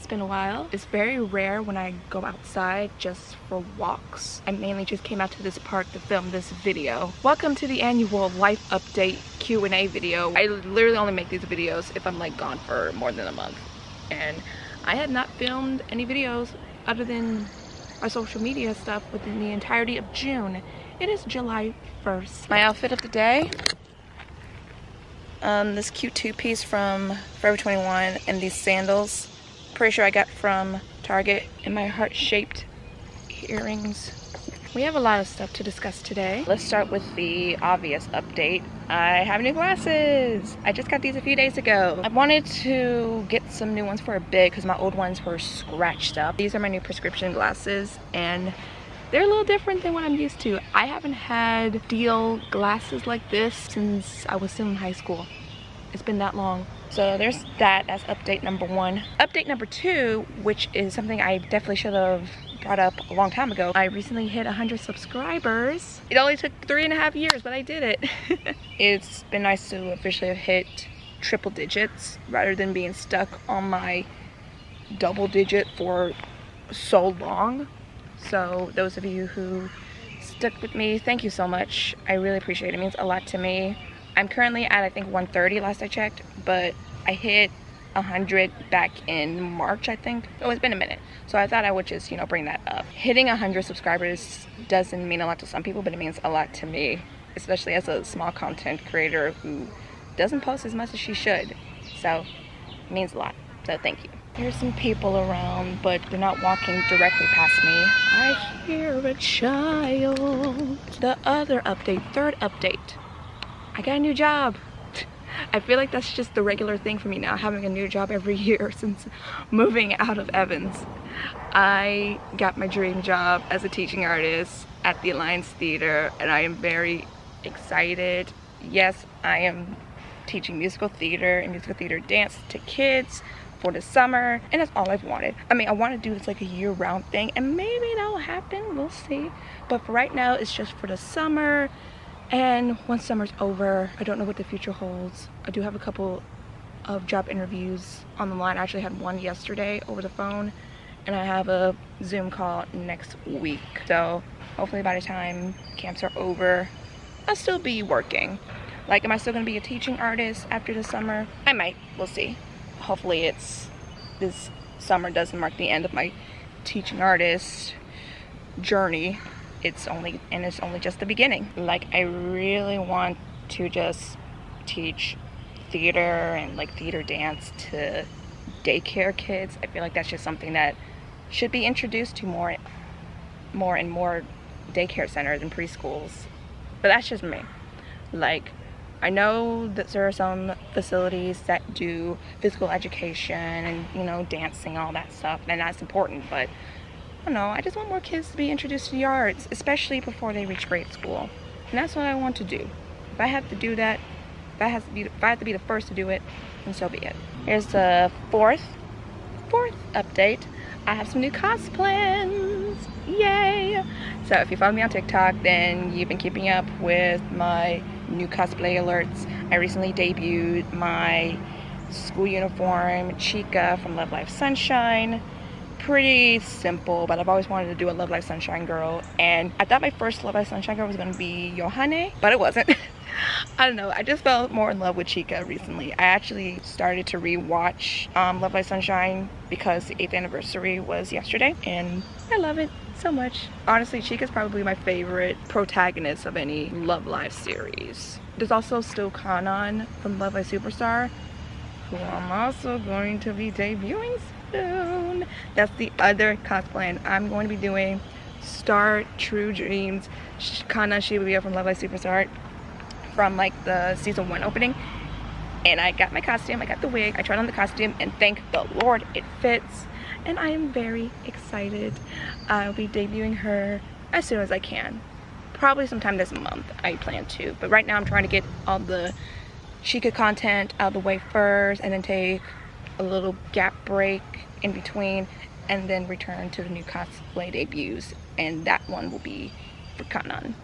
It's been a while. It's very rare when I go outside just for walks. I mainly just came out to this park to film this video. Welcome to the annual life update Q&A video. I literally only make these videos if I'm like gone for more than a month. And I had not filmed any videos other than our social media stuff within the entirety of June. It is July 1st. My outfit of the day. This cute two-piece from Forever 21 and these sandals. Pretty sure I got from Target, and my heart-shaped earrings. We have a lot of stuff to discuss today. Let's start with the obvious update. I have new glasses. I just got these a few days ago. I wanted to get some new ones for a bit because my old ones were scratched up. These are my new prescription glasses, and they're a little different than what I'm used to. I haven't had deal glasses like this since I was still in high school. It's been that long. So there's that as update number one. Update number two, which is something I definitely should have brought up a long time ago. I recently hit 100 subscribers. It only took 3.5 years, but I did it. It's been nice to officially have hit triple digits rather than being stuck on my double digit for so long. So those of you who stuck with me, thank you so much. I really appreciate it. It means a lot to me. I'm currently at, I think, 130 last I checked, but I hit 100 back in March, I think. Oh, it's been a minute. So I thought I would just, bring that up. Hitting 100 subscribers doesn't mean a lot to some people, but it means a lot to me, especially as a small content creator who doesn't post as much as she should. So it means a lot. So thank you. There's some people around, but they're not walking directly past me. I hear a child. The other update, third update. I got a new job. I feel like that's just the regular thing for me now, having a new job every year since moving out of Evans. I got my dream job as a teaching artist at the Alliance Theater, and I am very excited. Yes, I am teaching musical theater and musical theater dance to kids for the summer, and that's all I've wanted. I mean, I want to do this like a year-round thing, and maybe that'll happen, we'll see. But for right now, it's just for the summer. And once summer's over, I don't know what the future holds. I do have a couple of job interviews on the line. I actually had one yesterday over the phone, and I have a Zoom call next week. So hopefully by the time camps are over, I'll still be working. Like, am I still gonna be a teaching artist after the summer? I might, we'll see. Hopefully this summer doesn't mark the end of my teaching artist journey. It's only just the beginning. Like, I really want to just teach theater and like theater dance to daycare kids. I feel like that's just something that should be introduced to more and more daycare centers and preschools. But that's just me. Like, I know that there are some facilities that do physical education and, dancing, all that stuff, and that's important, but I don't know, I just want more kids to be introduced to the arts, especially before they reach grade school. And that's what I want to do. If I have to do that, if I have to be the first to do it, then so be it. Here's the fourth update. I have some new cos plans. Yay! So if you follow me on TikTok, then you've been keeping up with my new cosplay alerts. I recently debuted my school uniform Chica from Love Live Sunshine. Pretty simple, but I've always wanted to do a Love Live Sunshine girl, and I thought my first Love Live Sunshine girl was going to be Johanne, but it wasn't. I don't know, I just fell more in love with Chica recently. I actually started to re-watch Love Live Sunshine because the 8th anniversary was yesterday, and I love it so much. Honestly, Chica's probably my favorite protagonist of any Love Live series. There's also still Kanan from Love Live Superstar, who I'm also going to be debuting soon. That's the other cosplay, and I'm going to be doing Star True Dreams Kanan Shibuya from Love Live Superstar from like the season 1 opening. And I got my costume, I got the wig, I tried on the costume, and thank the Lord it fits, and I am very excited. I'll be debuting her as soon as I can, probably sometime this month. I plan to, but right now I'm trying to get all the Chica content out of the way first, and then take a little gap break in between, and then return to the new cosplay debuts, and that one will be for Kanan.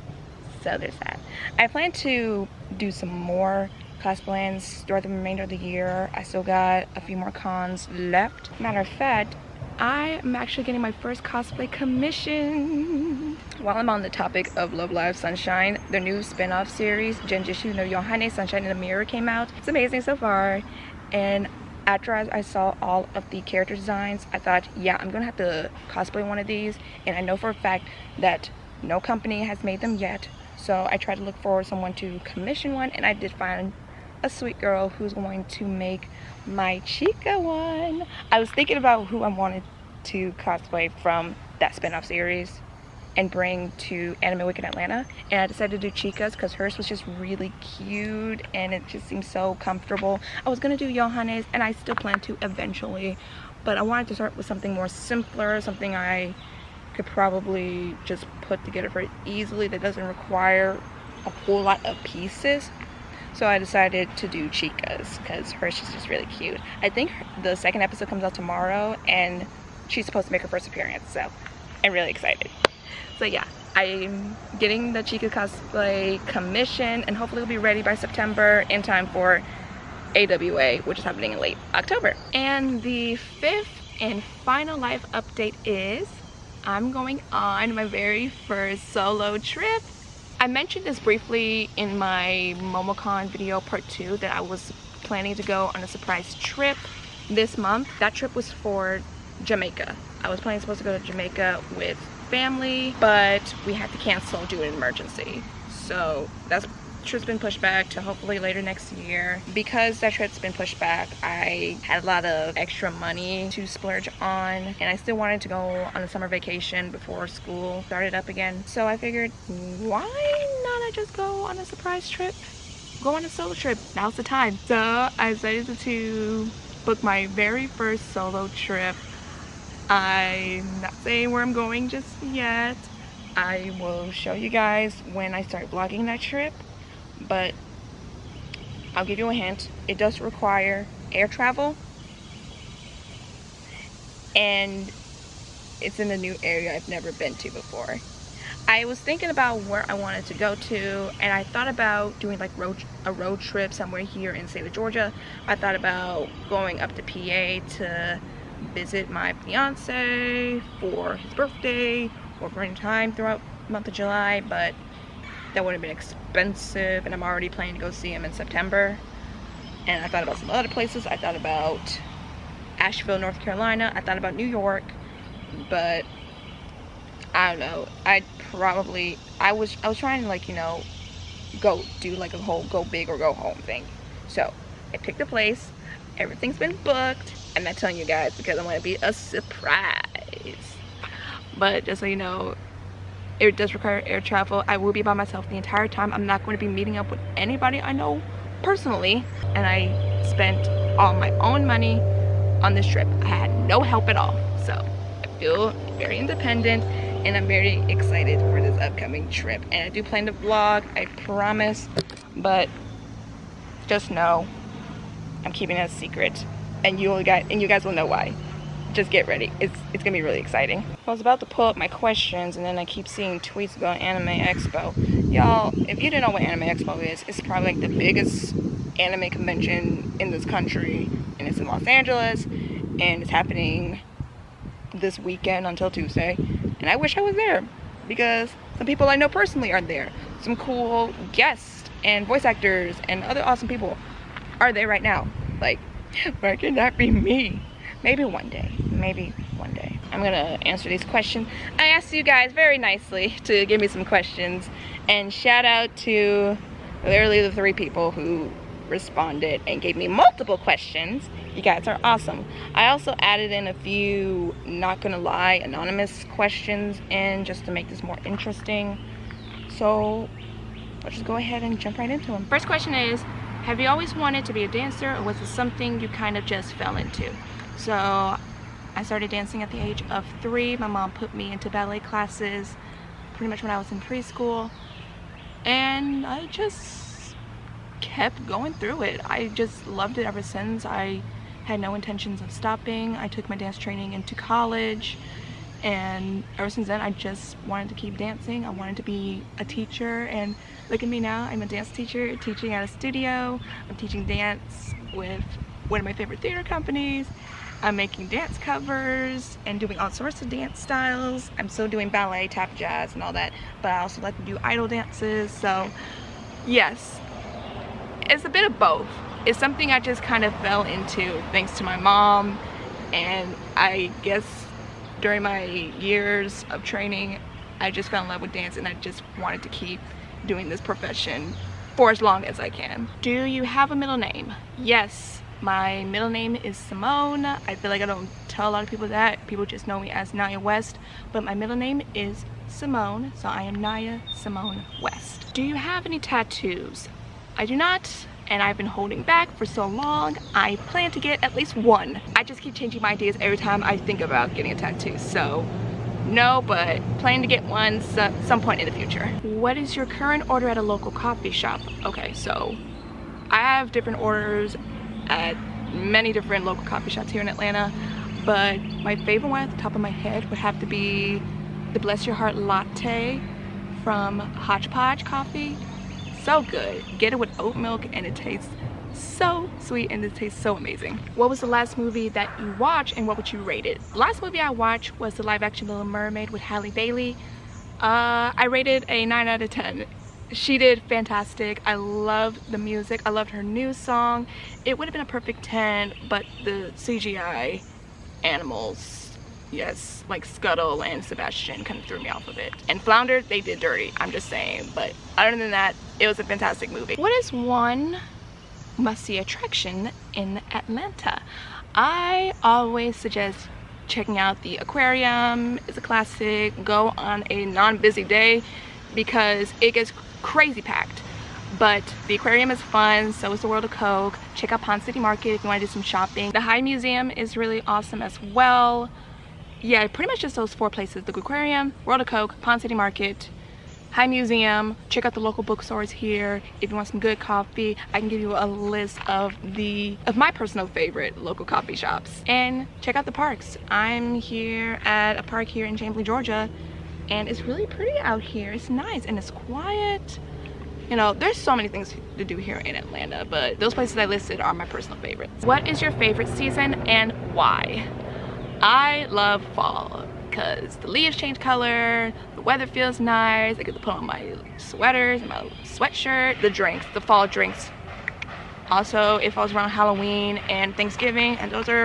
So there's that. I plan to do some more class plans throughout the remainder of the year. I still got a few more cons left. Matter of fact, I am actually getting my first cosplay commission. While I'm on the topic of Love Live Sunshine, the new spin-off series, Genjishu no Yohane Sunshine in the Mirror, came out. It's amazing so far. And after I saw all of the character designs, I thought, yeah, I'm gonna have to cosplay one of these. And I know for a fact that no company has made them yet. So I tried to look for someone to commission one, and I did find a sweet girl who's going to make my Chica one. I was thinking about who I wanted to cosplay from that spin-off series and bring to Anime Week in Atlanta, and I decided to do Chica's because hers was just really cute and it just seemed so comfortable. I was gonna do Yohane's, and I still plan to eventually, but I wanted to start with something more simpler, something I could probably just put together very easily that doesn't require a whole lot of pieces. So I decided to do Chica's because hers is just really cute. I think the second episode comes out tomorrow, and she's supposed to make her first appearance, so I'm really excited. So yeah, I'm getting the Chica cosplay commission, and hopefully it'll be ready by September in time for AWA, which is happening in late October. And the fifth and final life update is I'm going on my very first solo trip. I mentioned this briefly in my MomoCon video part 2 that I was planning to go on a surprise trip this month. That trip was for Jamaica. I was supposed to go to Jamaica with family, but we had to cancel due to an emergency. So that trip's been pushed back to hopefully later next year. Because that trip's been pushed back, I had a lot of extra money to splurge on, and I still wanted to go on a summer vacation before school started up again. So I figured, why not I just go on a surprise trip? Go on a solo trip. Now's the time. So I decided to book my very first solo trip. I'm not saying where I'm going just yet. I will show you guys when I start vlogging that trip, but I'll give you a hint. It does require air travel, and it's in a new area I've never been to before. I was thinking about where I wanted to go to, and I thought about doing like a road trip somewhere here in the state of Georgia. I thought about going up to PA to visit my fiance for his birthday or for any time throughout the month of July, but that would have been expensive, and I'm already planning to go see him in September. And I thought about some other places. I thought about Asheville, North Carolina. I thought about New York, but I don't know. I was trying to, like, you know, go do like a whole go big or go home thing. So I picked a place. Everything's been booked. I'm not telling you guys because I want to be a surprise. But just so you know, it does require air travel. I will be by myself the entire time. I'm not going to be meeting up with anybody I know personally. And I spent all my own money on this trip. I had no help at all. So I feel very independent, and I'm very excited for this upcoming trip. And I do plan to vlog, I promise. But just know I'm keeping it a secret. And you guys will know why. Just get ready. It's gonna be really exciting. I was about to pull up my questions, and then I keep seeing tweets about Anime Expo. Y'all, if you didn't know what Anime Expo is, it's probably like the biggest anime convention in this country, and it's in Los Angeles, and it's happening this weekend until Tuesday. And I wish I was there because some people I know personally are there. Some cool guests and voice actors and other awesome people are there right now. Like, why can that be me? Maybe one day. Maybe one day. I'm gonna answer these questions. I asked you guys very nicely to give me some questions, and shout out to literally the 3 people who responded and gave me multiple questions. You guys are awesome. I also added in a few, not gonna lie, anonymous questions in just to make this more interesting. So let's just go ahead and jump right into them. First question is, have you always wanted to be a dancer, or was it something you kind of just fell into? So I started dancing at the age of 3. My mom put me into ballet classes pretty much when I was in preschool, and I just kept going through it. I just loved it ever since. I had no intentions of stopping. I took my dance training into college, and ever since then I just wanted to keep dancing. I wanted to be a teacher, and look at me now. I'm a dance teacher teaching at a studio. I'm teaching dance with one of my favorite theater companies. I'm making dance covers and doing all sorts of dance styles. I'm still doing ballet, tap, jazz, and all that, but I also like to do idol dances. So yes, it's a bit of both. It's something I just kind of fell into thanks to my mom, and I guess during my years of training I just fell in love with dance, and I just wanted to keep doing this profession for as long as I can. Do you have a middle name? Yes, my middle name is Simone. I feel like I don't tell a lot of people that. People just know me as Naya West, but my middle name is Simone, so I am Naya Simone West. Do you have any tattoos? I do not, and I've been holding back for so long. I plan to get at least one. I just keep changing my ideas every time I think about getting a tattoo, so no, but plan to get one some point in the future. What is your current order at a local coffee shop? Okay, so I have different orders at many different local coffee shops here in Atlanta, but my favorite one at the top of my head would have to be the Bless Your Heart latte from Hodgepodge Coffee. So good. Get it with oat milk and it tastes so sweet and it tastes so amazing. What was the last movie that you watched and what would you rate it? The last movie I watched was the live action Little Mermaid with Halle Bailey. I rated a 9 out of 10. She did fantastic. I loved the music. I loved her new song. It would have been a perfect 10, but the CGI animals, yes, like Scuttle and Sebastian, kind of threw me off of it. And Flounder, they did dirty, I'm just saying. But other than that, it was a fantastic movie. What is one must-see attraction in Atlanta? I always suggest checking out the aquarium. It's a classic. Go on a non-busy day because it gets crazy packed, but the aquarium is fun, so is the World of Coke. Check out Pond City Market if you want to do some shopping. The Hiiii Museum is really awesome as well. Yeah, pretty much just those 4 places: the aquarium, World of Coke, Pond City Market, Hiiii Museum. Check out the local bookstores here. If you want some good coffee, I can give you a list of my personal favorite local coffee shops. And check out the parks. I'm here at a park here in Chamblee, Georgia, and it's really pretty out here. It's nice and it's quiet. You know, there's so many things to do here in Atlanta, but those places I listed are my personal favorites. What is your favorite season and why? I love fall because the leaves change color, the weather feels nice, I get to put on my sweaters and my sweatshirt. The drinks, the fall drinks. Also, it falls around Halloween and Thanksgiving, and those are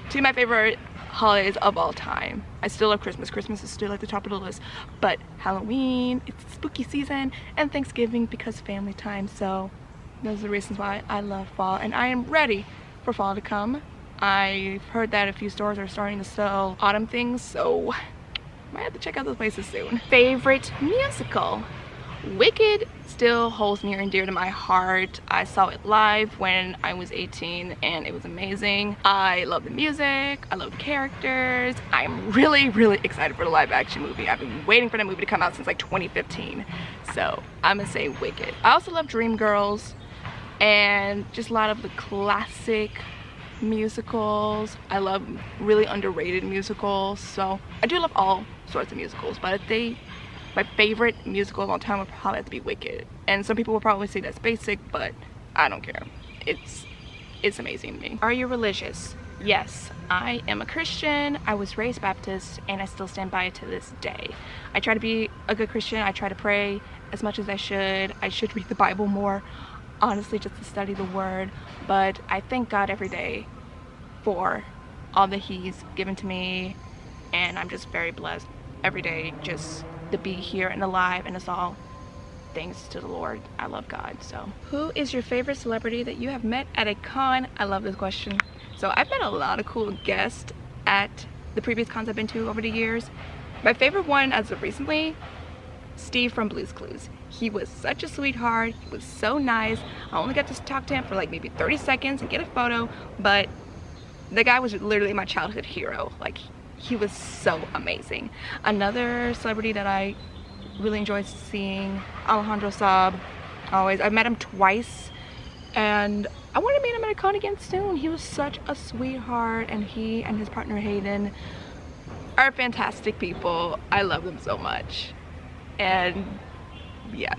two of my favorite holidays of all time. I still love Christmas. Christmas is still at the top of the list, but Halloween, it's spooky season, and Thanksgiving because family time. So those are the reasons why I love fall, and I am ready for fall to come. I've heard that a few stores are starting to sell autumn things, so might have to check out those places soon. Favorite musical? Wicked still holds near and dear to my heart. I saw it live when I was 18 and it was amazing. I love the music, I love the characters. I'm really excited for the live action movie. I've been waiting for that movie to come out since like 2015, so I'm gonna say Wicked. I also love Dreamgirls and just a lot of the classic musicals. I love really underrated musicals, so I do love all sorts of musicals, but my favorite musical of all time would probably have to be Wicked. And some people will probably say that's basic, but I don't care. It's amazing to me. Are you religious? Yes, I am a Christian. I was raised Baptist and I still stand by it to this day. I try to be a good Christian. I try to pray as much as I should. I should read the Bible more, honestly, just to study the word. But I thank God every day for all that He's given to me, and I'm just very blessed every day just to be here and alive, and it's all thanks to the Lord. I love God. So who is your favorite celebrity that you have met at a con? I love this question. So I've met a lot of cool guests at the previous cons I've been to over the years. My favorite one as of recently, Steve from Blue's Clues. He was such a sweetheart. He was so nice. I only got to talk to him for like maybe 30 seconds and get a photo, but the guy was literally my childhood hero. Like, he was so amazing. Another celebrity that I really enjoyed seeing, Alejandro Saab. I've met him twice, and I want to meet him at a con again soon. He was such a sweetheart, and he and his partner Hayden are fantastic people. I love them so much. And yeah,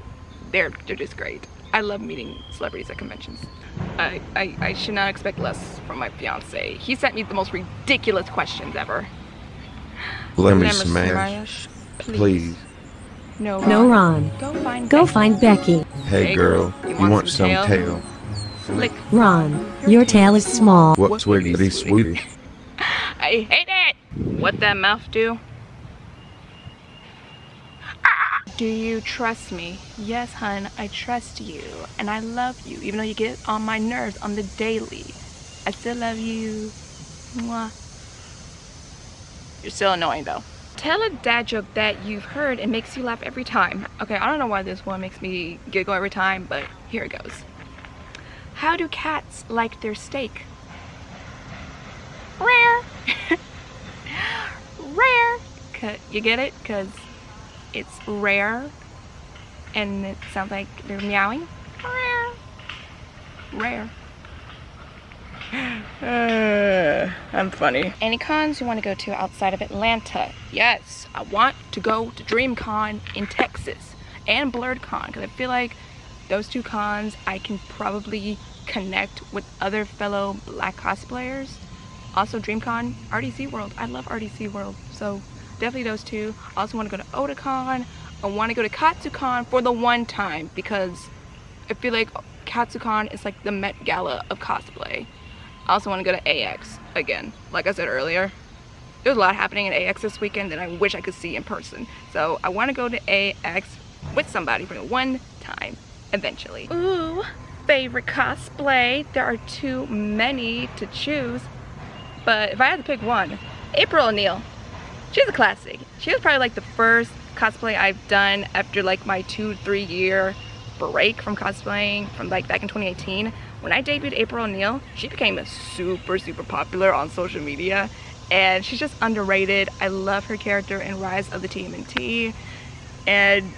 they're just great. I love meeting celebrities at conventions. I should not expect less from my fiance. He sent me the most ridiculous questions ever. Let me smash, please. No, No, Ron. Go find Becky. Hey girl, you want some tail? Lick. Ron, your tail is small. What sweetie, sweetie? I hate it! What that mouth do? Ah! Do you trust me? Yes, hun, I trust you. And I love you, even though you get on my nerves on the daily. I still love you. Mwah. You're still annoying though. Tell a dad joke that you've heard and makes you laugh every time. Okay, I don't know why this one makes me giggle every time, but here it goes. How do cats like their steak? Rare. Rare. You get it? Because it's rare and it sounds like they're meowing. Rare. Rare. I'm funny. Any cons you want to go to outside of Atlanta? Yes, I want to go to DreamCon in Texas and BlurredCon because I feel like those two cons I can probably connect with other fellow black cosplayers. Also DreamCon, RDC World. I love RDC World, so definitely those two. I also want to go to Otakon. I want to go to Katsucon for the one time because I feel like Katsucon is like the Met Gala of cosplay. I also want to go to AX again. Like I said earlier, there's a lot happening in AX this weekend that I wish I could see in person. So I want to go to AX with somebody for one time, eventually. Ooh, favorite cosplay. There are too many to choose. But if I had to pick one, April O'Neil. She's a classic. She was probably like the first cosplay I've done after like my 2-3 year break from cosplaying from like back in 2018. When I debuted April O'Neil, she became super popular on social media and she's just underrated. I love her character in Rise of the TMNT and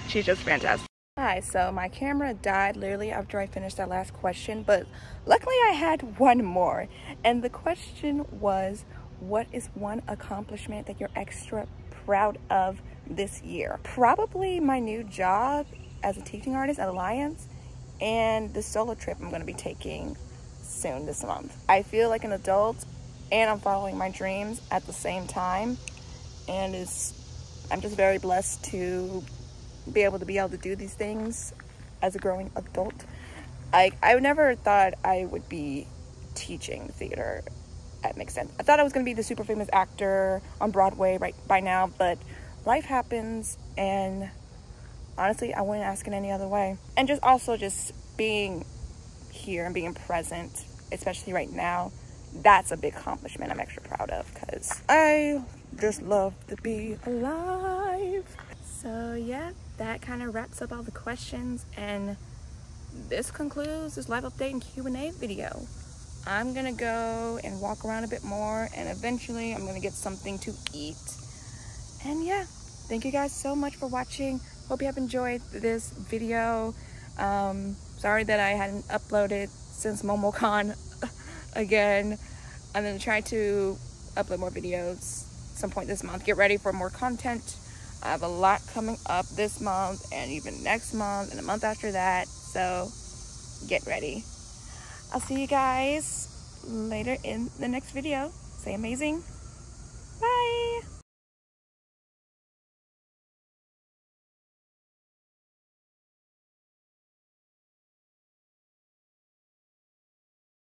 she's just fantastic. Hi, so my camera died literally after I finished that last question, but luckily I had one more. And the question was, what is one accomplishment that you're extra proud of this year? Probably my new job as a teaching artist at Alliance and the solo trip I'm going to be taking soon this month. I feel like an adult and I'm following my dreams at the same time, and I'm just very blessed to be able to do these things as a growing adult. I never thought I would be teaching theater. That makes sense. I thought I was going to be the super famous actor on Broadway right by now, but life happens and honestly, I wouldn't ask it any other way. And just being here and being present, especially right now, that's a big accomplishment I'm extra proud of because I just love to be alive. So yeah, that kind of wraps up all the questions, and this concludes this live update and Q&A video. I'm gonna go and walk around a bit more, and eventually I'm gonna get something to eat. And yeah, thank you guys so much for watching. Hope you have enjoyed this video. Sorry that I hadn't uploaded since MomoCon again. I'm gonna try to upload more videos some point this month. Get ready for more content. I have a lot coming up this month and even next month and a month after that, so get ready. I'll see you guys later in the next video. Stay amazing.